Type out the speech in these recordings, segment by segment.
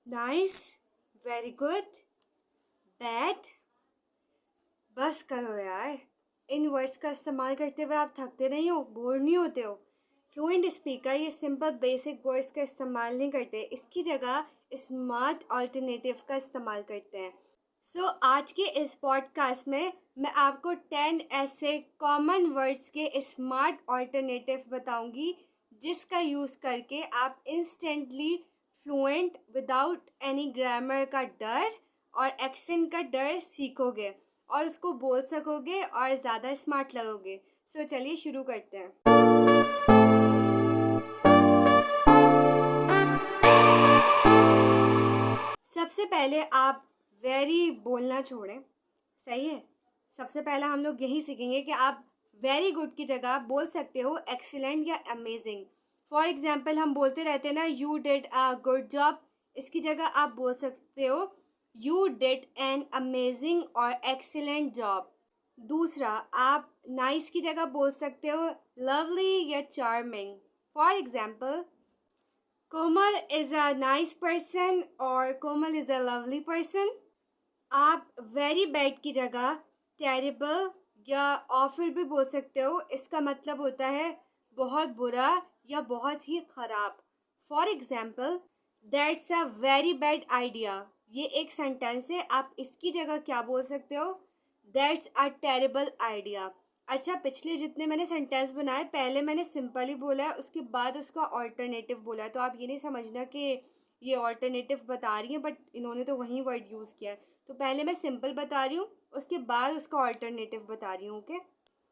Nice, very good, bad. बस करो यार। इन वर्ड्स का इस्तेमाल करते हुए आप थकते नहीं हो, बोर नहीं होते हो। फ्लुएंट स्पीकर ये सिंपल बेसिक वर्ड्स का इस्तेमाल नहीं करते, इसकी जगह स्मार्ट ऑल्टरनेटिव का इस्तेमाल करते हैं। आज के इस पॉडकास्ट में मैं आपको 10 ऐसे कॉमन वर्ड्स के स्मार्ट ऑल्टरनेटिव बताऊंगी जिसका यूज़ करके आप instantly fluent without any grammar का डर और एक्सेंट का डर सीखोगे और उसको बोल सकोगे और ज़्यादा स्मार्ट लगोगे। चलिए शुरू करते हैं। सबसे पहले आप वेरी बोलना छोड़ें। सही है। सबसे पहला हम लोग यही सीखेंगे कि आप वेरी गुड की जगह बोल सकते हो एक्सीलेंट या अमेजिंग। फॉर एग्जाम्पल हम बोलते रहते हैं ना, you did a good job, इसकी जगह आप बोल सकते हो यू डिड एन अमेजिंग और एक्सीलेंट जॉब। दूसरा, आप नाइस की जगह बोल सकते हो लवली या charming. For example, Komal is a nice person और कोमल इज़ अ लवली पर्सन। आप वेरी बैड की जगह टेरिबल या ऑफुल भी बोल सकते हो, इसका मतलब होता है बहुत बुरा या बहुत ही ख़राब। For example, that's a very bad idea, ये एक सेंटेंस है, आप इसकी जगह क्या बोल सकते हो, दैट्स अ टेरिबल आइडिया। अच्छा, पिछले जितने मैंने सेंटेंस बनाए पहले मैंने सिंपल ही बोला है, उसके बाद उसका ऑल्टरनेटिव बोला है, तो आप ये नहीं समझना कि ये ऑल्टरनेटिव बता रही हैं बट इन्होंने तो वही वर्ड यूज़ किया है। तो पहले मैं सिंपल बता रही हूँ, उसके बाद उसका ऑल्टरनेटिव बता रही हूँ। ओके,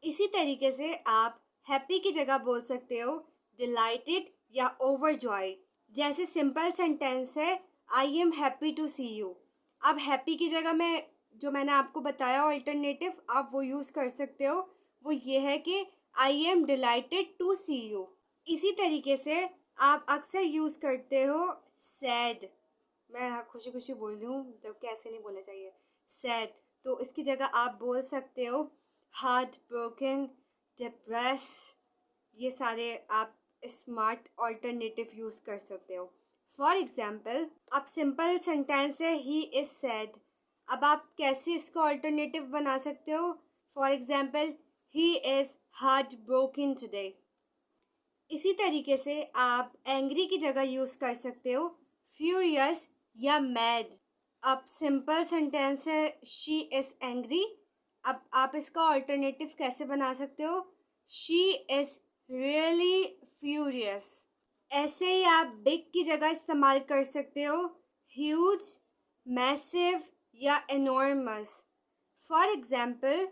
इसी तरीके से आप हैप्पी की जगह बोल सकते हो डिलाइटेड या ओवरजॉय। जैसे सिंपल सेंटेंस है, I am happy to see you. अब हैप्पी की जगह मैं जो मैंने आपको बताया ऑल्टरनेटिव, आप वो यूज़ कर सकते हो। वो ये है कि I am delighted to see you. इसी तरीके से आप अक्सर यूज़ करते हो सैड। मैं खुशी खुशी बोल रही हूँ जबकि ऐसे नहीं बोलना चाहिए, सैड। तो इसकी जगह आप बोल सकते हो हार्ट ब्रोकन, डिप्रेस। ये सारे आप स्मार्ट ऑल्टरनेटिव यूज़ कर सकते हो। फॉर एग्जाम्पल, अब सिंपल सेंटेंस है ही इज़ सैड, अब आप कैसे इसका ऑल्टरनेटिव बना सकते हो। For example, he is heart broken today. इसी तरीके से आप एंग्री की जगह यूज़ कर सकते हो फ्यूरियस या मैड। अब सिंपल सेंटेंस है शी इज़ एंग्री, अब आप इसका ऑल्टरनेटिव कैसे बना सकते हो, शी इज़ रियली फ्यूरियस। ऐसे ही आप बिग की जगह इस्तेमाल कर सकते हो ह्यूज, मैसिव या एनॉर्मस। फॉर एग्जाम्पल,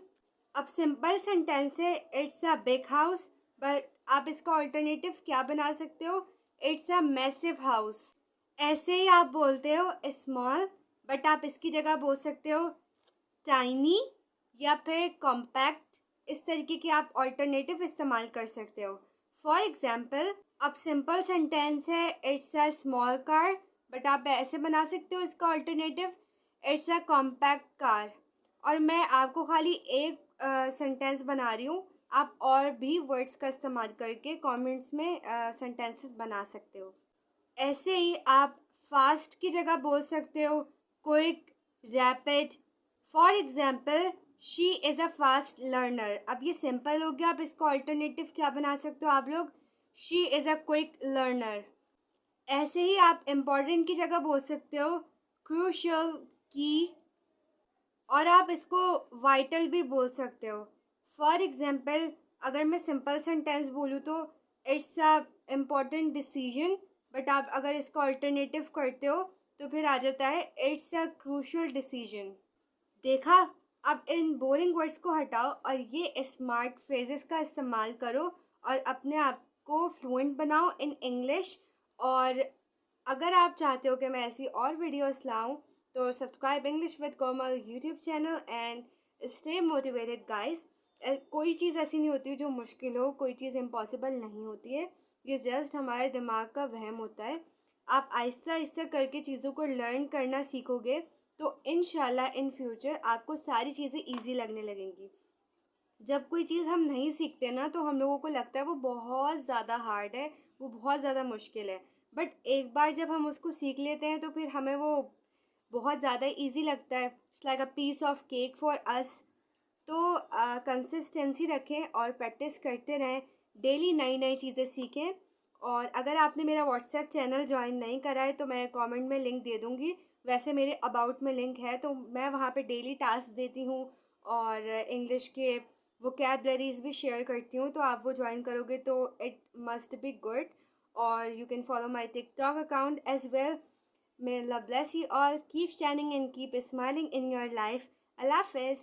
अब सिंपल सेंटेंस है it's a big house, but आप इसका ऑल्टरनेटिव क्या बना सकते हो, इट्स अ मैसिव हाउस। ऐसे ही आप बोलते हो स्मॉल, बट आप इसकी जगह बोल सकते हो टाइनी या फिर कॉम्पैक्ट। इस तरीके के आप ऑल्टरनेटिव इस्तेमाल कर सकते हो। फॉर एग्जाम्पल, अब सिंपल सेंटेंस है it's a small car, but आप ऐसे बना सकते हो इसका alternative it's a compact car. और मैं आपको खाली एक सेंटेंस बना रही हूँ, आप और भी वर्ड्स का इस्तेमाल करके कमेंट्स में सेंटेंसेस बना सकते हो। ऐसे ही आप फास्ट की जगह बोल सकते हो quick, rapid. For example, she is a fast learner. अब ये सिंपल हो गया, अब इसका ऑल्टरनेटिव क्या बना सकते हो आप लोग, she is a quick learner. ऐसे ही आप इम्पोर्टेंट की जगह बोल सकते हो क्रूशियल की, और आप इसको वाइटल भी बोल सकते हो। फॉर एग्जाम्पल, अगर मैं सिंपल सेंटेंस बोलूँ तो it's a important decision, but आप अगर इसका ऑल्टरनेटिव करते हो तो फिर आ जाता है इट्स अ क्रूशियल डिसीजन। देखा, अब इन बोरिंग वर्ड्स को हटाओ और ये स्मार्ट फ्रेजेस का इस्तेमाल करो और अपने आप को फ्लुएंट बनाओ इन इंग्लिश। और अगर आप चाहते हो कि मैं ऐसी और वीडियोस लाऊं तो subscribe English with Komal YouTube channel and stay motivated guys. कोई चीज़ ऐसी नहीं होती जो मुश्किल हो, कोई चीज़ इम्पॉसिबल नहीं होती है, ये जस्ट हमारे दिमाग का वहम होता है। आप आहिस्ता आहिस्ता करके चीज़ों को लर्न करना सीखोगे तो इंशाल्लाह इन फ्यूचर आपको सारी चीज़ें ईजी लगने लगेंगी। जब कोई चीज़ हम नहीं सीखते ना तो हम लोगों को लगता है वो बहुत ज़्यादा हार्ड है, वो बहुत ज़्यादा मुश्किल है। बट एक बार जब हम उसको सीख लेते हैं तो फिर हमें वो बहुत ज़्यादा इजी लगता है। It's like a piece of cake for us. तो कंसिस्टेंसी रखें और प्रैक्टिस करते रहें, डेली नई नई चीज़ें सीखें। और अगर आपने मेरा व्हाट्सएप चैनल ज्वाइन नहीं करा है तो मैं कमेंट में लिंक दे दूँगी। वैसे मेरे अबाउट में लिंक है, तो मैं वहाँ पे डेली टास्क देती हूँ और इंग्लिश के वोकेबलरीज भी शेयर करती हूँ। तो आप वो ज्वाइन करोगे तो इट मस्ट बी गुड। और you can follow my TikTok account as well. May Allah bless you all. Keep shining and keep smiling in your life. Allah Hafiz.